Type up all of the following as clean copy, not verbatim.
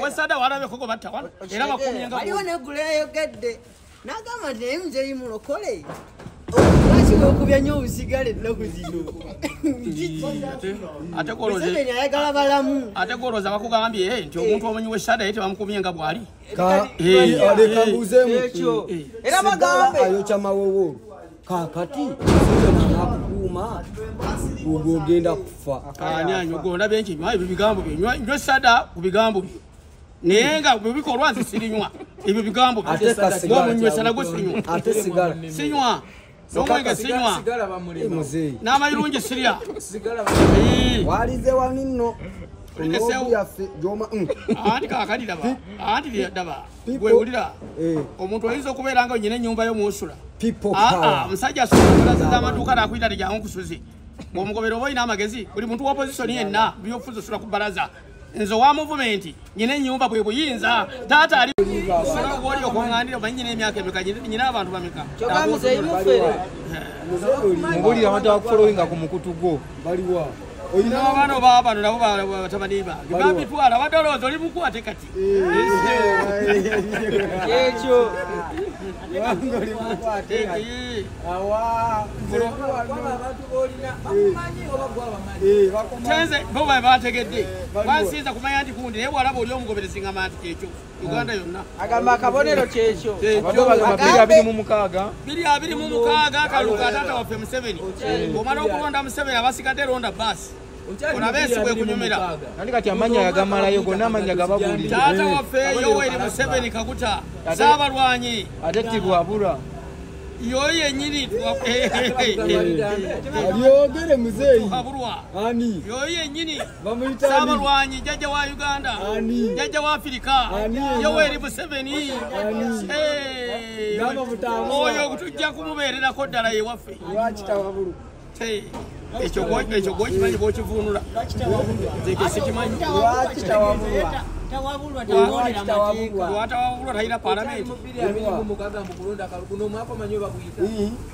Wasada warabe koko batta wala. Era bakumye nga. Aliwo ne guleyo gedde. Nagama ne mze mulokole. Lwaki okubya nnyo obusigale ennaku zino? Ate koloze. Museveni ayagala balamu. Ate koloza bakugambye nti omuntu omanyi w'essada yete bamukubye nga bwali. Leka mbuzeemu. Era bagambe. Ayokya mawowo. Kakati nakukuuma ogenda kufa. Ani anyogonda benki nywa ebyo bigambo bye. Nywa essada ku bigambo bye. Naye nga bwe bikolwa nze sirinywa. Ebyo bigambo bye. Ng'omunywa essada gwe sinywa. Ate sigala. Sinywa. Nomwenge sinywa. Muzeeyi. N'amayirungi sirya. Walize wani nno. Anti kakali daba. Anti daba. Gwe wulira. Omuntu oyinza okubeera nga nyina ennyumba y'omwosula. Omusajja asula z'amaduuka n'akuyita tejjangu nkusuze. Omugobero oba olina amagezi buli muntu wa opozisoni yenna byofuza osula ku bbalaza. Nze wa muvumenti nyina ennyumba bwe buyinza taata ali oli okuŋŋandira omanyi nyina emyaka emeka nyina abantu bameka. Mubulira abantu abakufolowinga ku mukutu gwo baliwa. Oyina abaana oba bano nabo batabani bange babitwala badolooza oli mukwate kati. Ekyo. Tenze bo bategedde bansinza kumanya nti kundi naye bw'alaba oli omugoberezi ngamba nti kyekyo Uganda yonna. Agamba akabonero kyekyo. 226 kaluka taata waffe Museveni. Omala okulonda Museveni abasigadde londa basi. Olabesi bwe kunyumira. Nandi kati amanya yagamalayo gonna amanya gababuli. Taata waffe Yoweri Museveni Kaguta Saabalwanyi ate tibwabula. Yoyi yennyini Alyogere muzeeyi. Ani? Yoyi yennyini Saabalwanyi jjajja wa Uganda. Jjajja wa Afirika. Yoweri Museveni. Oyo tujja kumubeererako ddala ye waffe. Lwaki tawabulu? Ekyo gwokimanyi bw'okivuunula. Nze sikimanyi. Lwaki tawabulwa? Lwatawabulwa talina paalamenti.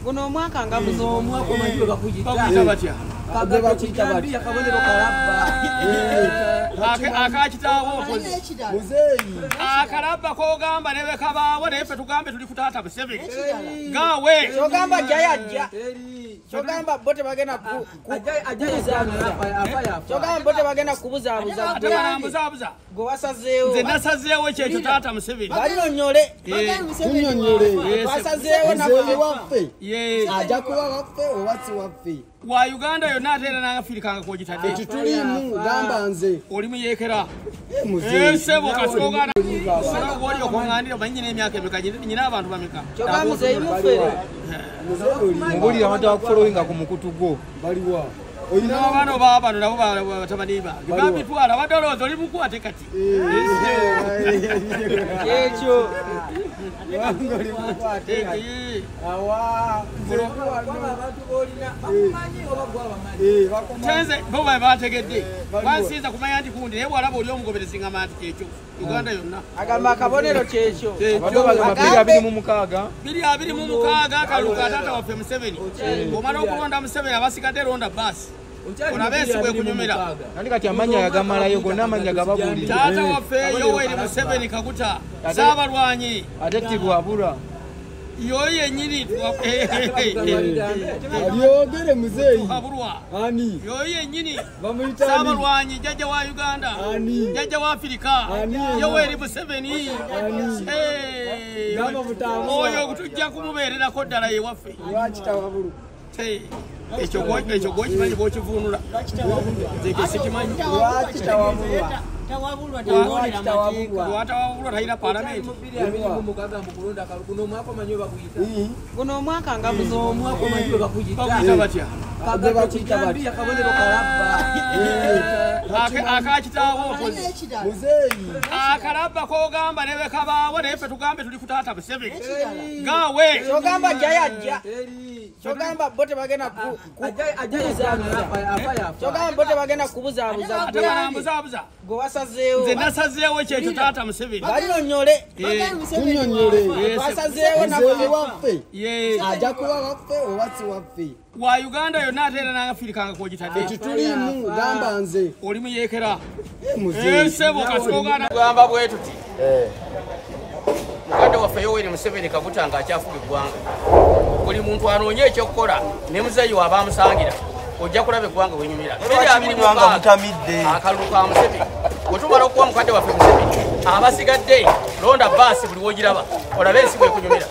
Guno omwaka nga baguyita batya? Akakitaawo akalabba k'ogamba ne bwe kabaawo naye ffe tugambe tuli ku taata Museveni. Gaawe. Kyogamba jjayajja. Kyogamba bo tebagenda kubuzaabuza. Tebanambuzaabuza. Gwe wasazeewo. Nze nasazeewo kyekyo taata Museveni. Bannyonnyole. Tunnyonnyole. Twasazeewo Museveni waffe. Ye. Ajja kuba waffe oba si waffe. Wa Uganda yonna ate era n'Afirika nga kw'ogitadde. Tulimu gamba nze. Oli muyeekera. Muzeeyi. Sebo kasogana. Oli okuŋŋandira omanyi nyina emyaka emeka nyina abantu bameka. Kyogamba muzeeyi mufere. Mubulira abantu abakufolowinga ku mukutu gwo baliwa. Oyina abaana oba bano nabo batabani bange babitwala badolooza oli mukwate kati. Ekyo. Tenze bo bategedde bansinza kumanya nti kundi naye bw'alaba oli omugoberezi ngamba nti kyekyo Uganda yonna. Agamba akabonero kyekyo. 226 kaluka taata waffe Museveni. Omala okulonda Museveni abasigadde londa basi. Olabesi bwe kunyumira. Nandi kati amanya yagamalayo gonna amanya gababuli. Taata waffe Yoweri Museveni Kaguta Saabalwanyi ate tibwabula. Yoyi yennyini Alyogere muzeeyi. Ani? Yoyi yennyini Saabalwanyi jjajja wa Uganda. Jjajja wa Afirika. Yoweri Museveni. Oyo tujja kumubeererako ddala ye waffe. Lwaki tawabulu? Ekyo gwokimanyi bw'okivuunula. Nze sikimanyi. Lwaki tawabulwa? Lwatawabulwa talina paalamenti. Guno omwaka nga baguyita batya? Akakitaawo muzeeyi. Akalabba k'ogamba ne bwe kabaawo naye ffe tugambe tuli ku taata Museveni. Gaawe. Kyogamba jjayajja. Chogamba bote bagenda Chogamba bote bagenda kubuzabuza. Buzabuza. Go wasazeewo. Nze nasazeewo kyekyo taata Museveni. Banyonyole. Tunyonyole. Wasazeewo na waffe. Ajja kuba waffe oba si waffe. Wa Uganda yonna ate era n'Afirika kwogitadde. Tutulimu gamba nze. Oli muyeekera. Muzeeyi. Sebo kasogana. Gamba bwe tuti. Mukadde waffe Yoweri Museveni Kaguta ng'akyafuga eggwanga. Buli muntu anoonye ekyokukola ne muzeeyi waba amusangira. Ojja kulaba eggwanga wenyumira. Akalulu ka Museveni. Bwe tumala okuwa mukadde waffe Museveni abasigadde londa baasi buli w'ogiraba olabe ensi bw'ekunyumira.